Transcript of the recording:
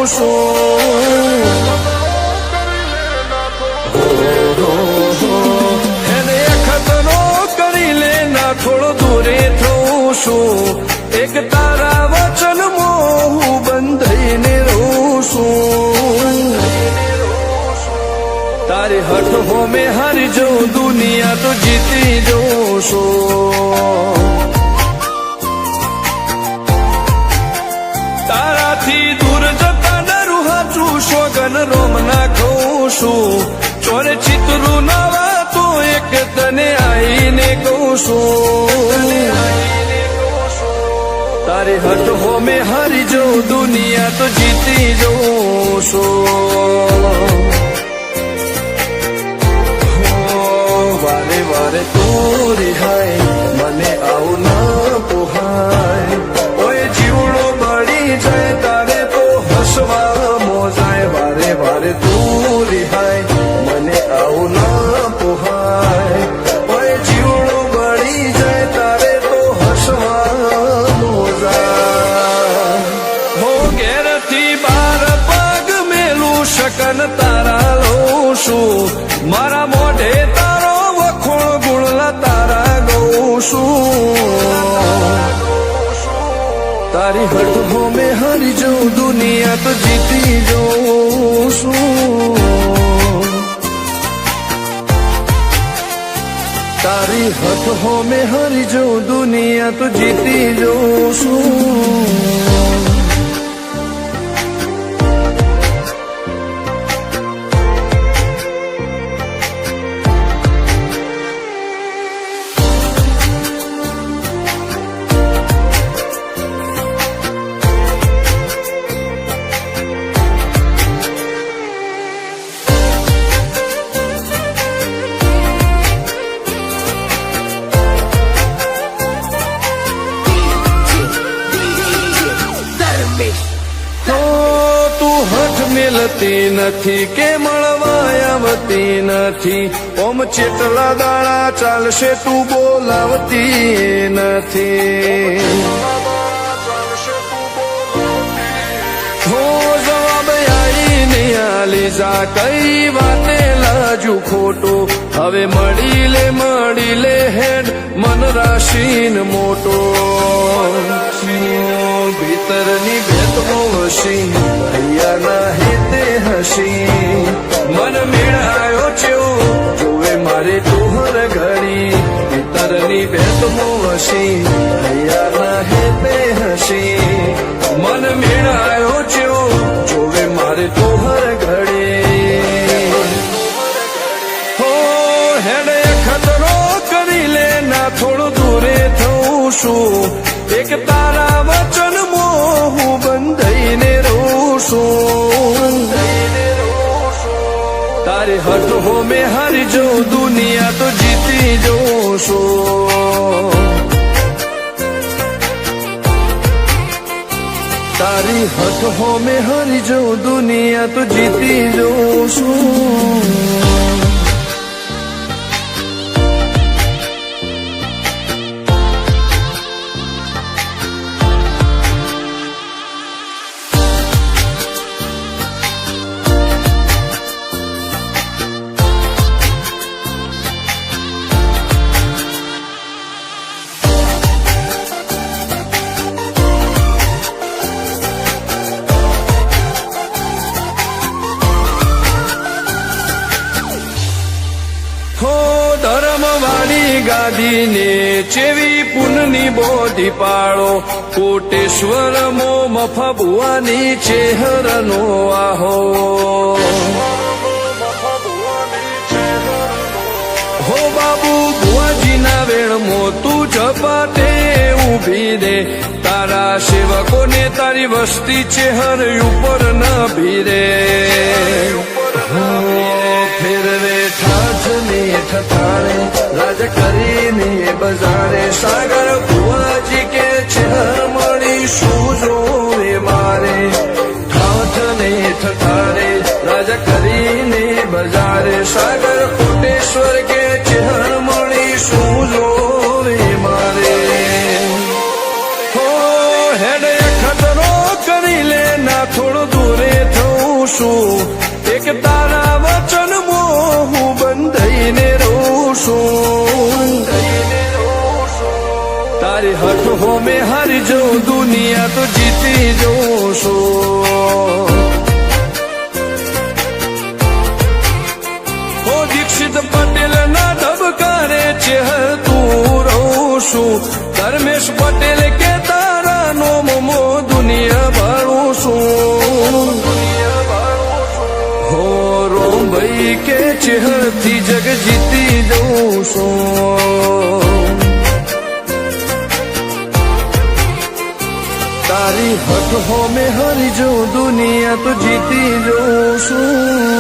છું એને ખતરો કરી લે ના થોડો દૂરે થઉં છું એક તારા વચનમાં હું બંધાઈને રહું છું તારી હઠ હોમે હારી જઉં દુનિયા તો જીતી જઉં છું તારાથી દૂર જતા ડરું હાચું સોગન રોમ ના ખઉં છું ચોરે ચિતરું નવા તો એક તને આઈને કહું છું તારી હઠ હોમે હારી જઉં દુનિયા તો જીતી જઉં છું વારે વારે તું રિહાય મને આવું ના પોહાય ઓય જીવડો બળી જાય તારે તો હસવા મોજાય વારે વારે તું રિહાય મને આવું ના પોહાય ઓય જીવડો બળી જાય તારે તો હસવા મોજાય હો ઘેરથી બાર પગ મેલું શકન તારા લઉં છું મારા મોઢે તારો વખોળ ગુણલા તારા ગઉં છું તારી હઠ હોમે હારી જઉં દુનિયા તો જીતી જઉં છું તારી હઠ હોમે હારી જઉં દુનિયા તો જીતી જઉં છું મેલતી નથી કે મળવા આવતી નથી ઓમ ચેટલા દાડા ચાલશે તું બોલાવતી નથી હો જવાબ આઈને આલી જા કઈ વાતે લાજુ ખોટો હવે મળી લે હેડ મન રાશીન મોટો ભીતરની ભેદમો હસી હૈયાના હેતે હસી મન મેળાયો ચેવો જોવે મારે તોહર ઘડી ભીતરની ભેદમો હસી હૈયાના હેતે હસી મન મેળાયો ચેવો જોવે મારે તોહર ઘડી હો હેડે ખતરો કરી લે ના થોડું દૂરે થઉં છું એક તારા વચનમાં હું બંધાઈને રહું છું તારી હઠ હોમે હારી જઉં દુનિયા તો જીતી જઉં છું તારી હઠ હોમે હારી જઉં દુનિયા તો જીતી જઉં છું ગાદીને ચેવી પુનની બોધી પાળો કોટેશ્વર મો મફા ભુવાની ચેહરનો આહો હો બાબુ ભુવાજીના વેણમો તું ઝપાટે ઊભી દે તારા સેવકોને તારી વસ્તી ચેહર ઉપર ન ભીરે ફેરવે ઠાઠને ઠઠાણે રાજ કરીને બજારે સાગર ભુવાજી કે છે મળી શું જોવે મારે ઠાઠને ઠઠાણે રાજ કરીને બજારે સાગર કોટેશ્વર કે છે મળી શું જોવે મારે હો હેડે ખતરો કરી લે ના થોડો દૂરે છું એક તારા વચનમાં હું બંધાઈને રહું છું તારી હઠ હોમે હારી જઉં દુનિયા તો જીતી જઉં છું ઓ દીક્ષિત પટેલ ના ધબકારે ચહેતું રહું છું ધર્મેશ પટેલ કે તારા નોમો દુનિયા ભાળું છું હો રોમ ભાઈ કે ચહેરથી જગ જીતી જઉં છું તારી હઠ હોમે હરી જો દુનિયા તો જીતી જઉં છું